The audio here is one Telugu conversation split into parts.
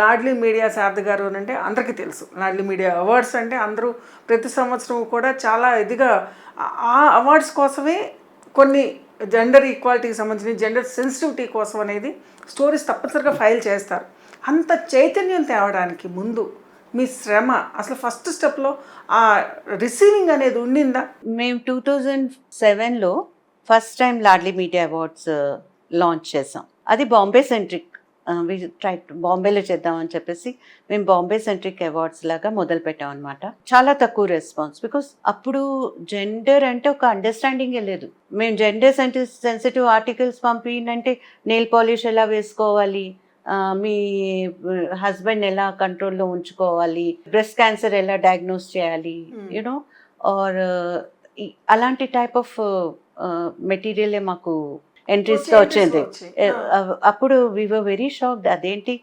లాడ్లీ మీడియా శారద గారు అని అంటే అందరికీ తెలుసు. లాడ్లీ మీడియా అవార్డ్స్ అంటే అందరూ ప్రతి సంవత్సరం కూడా చాలా ఇదిగా ఆ అవార్డ్స్ కోసమే కొన్ని జెండర్ ఈక్వాలిటీకి సంబంధించిన జెండర్ సెన్సిటివిటీ కోసం అనేది స్టోరీస్ తప్పనిసరిగా ఫైల్ చేస్తారు. అంత చైతన్యం తేవడానికి ముందు మీ శ్రమ అసలు ఫస్ట్ స్టెప్లో ఆ రిసీవింగ్ అనేది ఉండిందా? మేము 2007లో first time Laadli media awards launch చేసాం. అది బాంబే సెంట్రిక్, బాంబేలో చేద్దామని చెప్పేసి మేము బాంబే సెంట్రిక్ అవార్డ్స్ లాగా మొదలు పెట్టాం అనమాట. చాలా తక్కువ రెస్పాన్స్, బికాస్ అప్పుడు జెండర్ అంటే ఒక అండర్స్టాండింగే లేదు. మేము జెండర్ సెన్సిటివ్ ఆర్టికల్స్ పంపిందంటే నెయిల్ పాలిష్ ఎలా వేసుకోవాలి, మీ హస్బెండ్ ఎలా కంట్రోల్లో ఉంచుకోవాలి, బ్రెస్ట్ క్యాన్సర్ ఎలా డయాగ్నోస్ చేయాలి, యూనో ఆర్ అలాంటి టైప్ ఆఫ్ మెటీరియలే మాకు ఎంట్రీస్లో వచ్చింది. అప్పుడు వీ వర్ వెరీ షాక్డ్, అదేంటి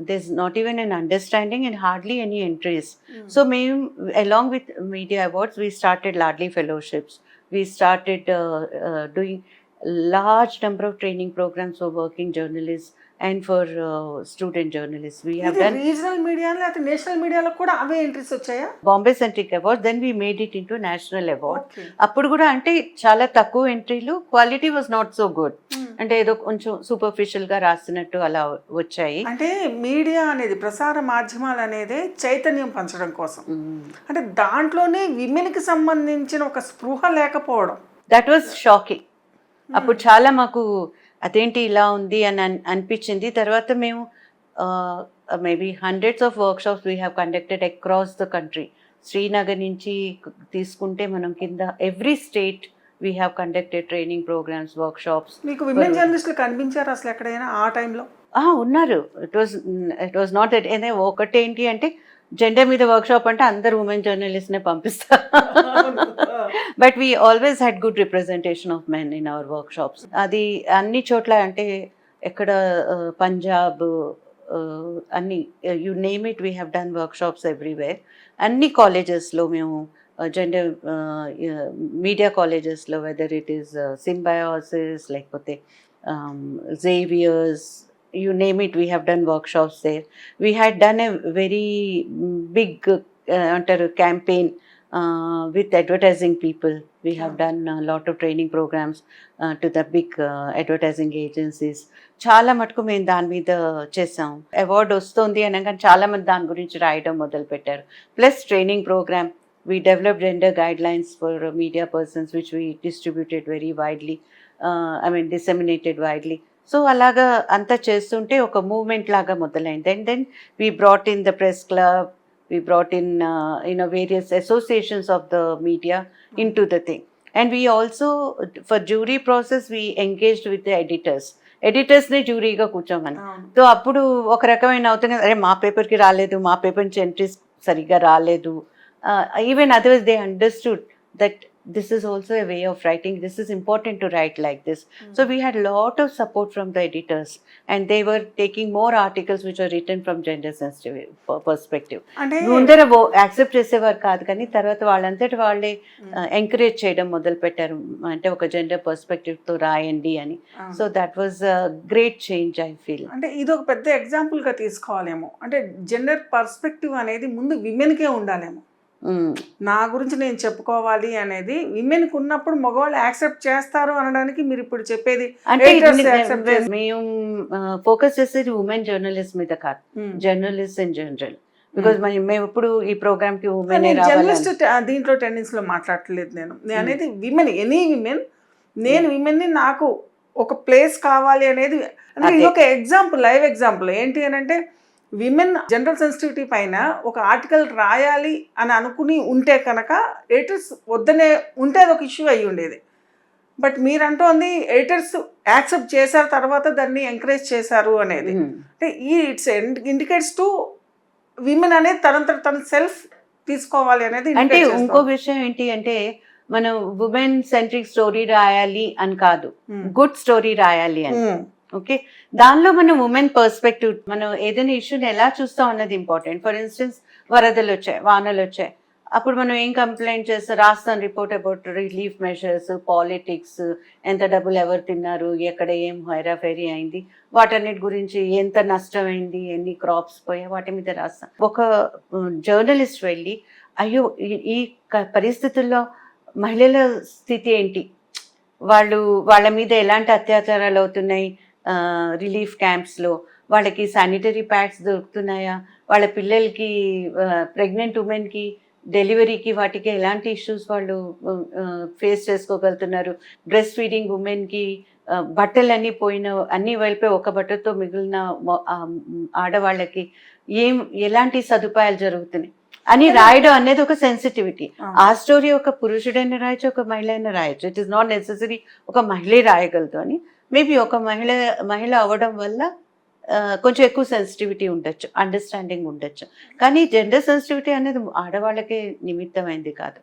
there's not even an understanding and hardly any entries. So మేము along with media awards we started Ladli fellowships, we started doing large number of training programs for working journalists and for student journalists. We have done regional media లేకపోతే నేషనల్ మీడియాలో కూడా అవే ఎంట్రీస్ వచ్చాయా? Bombay centric award, then we made it into national award. అప్పుడు కూడా అంటే చాలా తక్కువ ఎంట్రీలు, quality was not so good, అంటే ఏదో కొంచెం సూపర్ఫిషియల్ గా రాసినట్టు అలా వచ్చాయి. అంటే మీడియా అనేది ప్రసార మాధ్యమాలు అనేది చైతన్యం పంచడం కోసం, అంటే దాంట్లోనే విమెన్ కి సంబంధించిన ఒక స్పృహ లేకపోవడం, దట్ వాజ్ షాకింగ్. అప్పుడు చాలా మాకు అదేంటి ఇలా ఉంది అని అనిపించింది. తర్వాత మేము maybe hundreds of workshops we have conducted across the country. Srinagar నుంచి తీసుకుంటే మనం కింద every state we have conducted training programmes, workshops. మీకు విమెన్ జర్నలిస్టులు కనిపించారు అసలు ఎక్కడైనా ఆ టైంలో? ఉన్నారు. ఇట్ వాజ్ నాట్ ఒకటేంటి అంటే జెండర్ మీద వర్క్షాప్ అంటే అందరు ఉమెన్ జర్నలిస్ట్నే పంపిస్తారు. But we always had good representation of men in our workshops. అది అన్ని చోట్ల, అంటే ఎక్కడ పంజాబ్, అన్ని you name it, we have done workshops everywhere. అన్ని కాలేజెస్లో మేము జెండర్ మీడియా కాలేజెస్లో, వెదర్ ఇట్ ఈస్ సింబయాసిస్ లేకపోతే Xavier's, you name it, we have done workshops there. We had done a very big campaign with advertising people. We have done a lot of training programs to the big advertising agencies. చాలా మటుకు మేము దాని మీద చేసాం. అవార్డు వస్తుంది అనగా చాలా మంది దాని గురించి రాయడం మొదలు పెట్టారు. Plus training programme, we developed gender guidelines for media persons which we distributed very widely, disseminated widely. So అలాగా అంతా చేస్తుంటే ఒక మూవ్మెంట్ లాగా మొదలైంది. And then we brought in the press club, we brought in various associations of the media into the thing. And we also for jury process we engaged with the ఎడిటర్స్ని జ్యూరీగా కూర్చోమని. సో అప్పుడు ఒక రకమైన అవుతుంది, అరే మా పేపర్కి రాలేదు, మా పేపర్ నుంచి ఎంట్రీస్ సరిగ్గా రాలేదు. Even otherwise they understood that this is also a way of writing, this is important to write like this. So we had lot of support from the editors and they were taking more articles which were written from gender sensitive perspective. ముందర యాక్సెప్ట్ చేసేవారు కాదు, కానీ తర్వాత వాళ్ళంతటి వాళ్ళే ఎంకరేజ్ చేయడం మొదలు పెట్టారు, అంటే ఒక జెండర్ పర్స్పెక్టివ్ తో రాయండి అని. So that was great change I feel. అంటే ఇది ఒక పెద్ద ఎగ్జాంపుల్ గా తీసుకోవాలేమో, అంటే జెండర్ పర్స్పెక్టివ్ అనేది ముందు విమెన్కే ఉండాలేమో. నా గురించి నేను చెప్పుకోవాలి అనేది విమెన్కి ఉన్నప్పుడు మగవాళ్ళు యాక్సెప్ట్ చేస్తారు అనడానికి మీరు ఇప్పుడు చెప్పేది అంటే మేము ఫోకస్ చేసేది ఉమెన్ జర్నలిస్ట్ మీద కాదు, జర్నలిస్ట్ ఇన్ జనరల్. బికాజ్ మేము ఇప్పుడు ఈ ప్రోగ్రామ్ కి ఉమెన్ జర్నలిస్ట్ దీంట్లో టెన్నిస్ లో మాట్లాడలేదు. నేను అనేది విమెన్, ఎనీ విమెన్, నేను విమెన్ ని నాకు ఒక ప్లేస్ కావాలి అనేది. ఇది ఒక ఎగ్జాంపుల్, లైవ్ ఎగ్జాంపుల్. ఏంటి అని అంటే విమెన్ జనరల్ సెన్సిటివిటీ పైన ఒక ఆర్టికల్ రాయాలి అని అనుకుని ఉంటే కనుక ఎడిటర్స్ వద్దనే ఉంటే అది ఒక ఇష్యూ అయ్యి ఉండేది. బట్ మీరంటోంది ఎడిటర్స్ యాక్సెప్ట్ చేశారు, తర్వాత దాన్ని ఎంకరేజ్ చేశారు అనేది. అంటే ఇట్స్ ఇండికేట్స్ టు విమెన్ అనేది తన సెల్ఫ్ తీసుకోవాలి అనేది. అంటే ఇంకో విషయం ఏంటి అంటే మనం ఉమెన్ సెంట్రిక్ స్టోరీ రాయాలి అని కాదు, గుడ్ స్టోరీ రాయాలి అని. ఓకే, దానిలో మనం ఉమెన్ పర్స్పెక్టివ్, మనం ఏదైనా ఇష్యూని ఎలా చూస్తాం అన్నది ఇంపార్టెంట్. ఫర్ ఇన్స్టెన్స్ వరదలు వచ్చాయి, వానలు వచ్చాయి, అప్పుడు మనం ఏం కంప్లైంట్ చేస్తాం, రాస్తాం report about relief measures, politics, ఎంత డబ్బులు ఎవరు తిన్నారు, ఎక్కడ ఏం హైరాఫైరీ అయింది, వాటన్నిటి గురించి ఎంత నష్టమైంది, ఎన్ని క్రాప్స్ పోయాయి, వాటి మీద రాస్తాం. ఒక జర్నలిస్ట్ వెళ్ళి అయ్యో ఈ పరిస్థితుల్లో మహిళల స్థితి ఏంటి, వాళ్ళ మీద ఎలాంటి అత్యాచారాలు అవుతున్నాయి రిలీఫ్ క్యాంప్స్లో, వాళ్ళకి శానిటరీ ప్యాడ్స్ దొరుకుతున్నాయా, వాళ్ళ పిల్లలకి ప్రెగ్నెంట్ ఉమెన్కి డెలివరీకి వాటికి ఎలాంటి ఇష్యూస్ వాళ్ళు ఫేస్ చేసుకోగలుగుతున్నారు, బ్రెస్ట్ ఫీడింగ్ ఉమెన్కి బట్టలన్నీ పోయిన అన్నీ వెళ్ళిపోయి ఒక బట్టతో మిగిలిన ఆడవాళ్ళకి ఎలాంటి సదుపాయాలు జరుగుతున్నాయి అని రాయడం అనేది ఒక సెన్సిటివిటీ. ఆ స్టోరీ ఒక పురుషుడైనా రాయొచ్చు, ఒక మహిళ అయినా రాయొచ్చు. ఇట్ ఈస్ నాట్ నెసెసరీ ఒక మహిళే రాయగలదు అని. మేబీ ఒక మహిళ అవ్వడం వల్ల కొంచెం ఎక్కువ సెన్సిటివిటీ ఉండొచ్చు, అండర్స్టాండింగ్ ఉండొచ్చు. కానీ జెండర్ సెన్సిటివిటీ అనేది ఆడవాళ్ళకే నిమిత్తమైంది కాదు.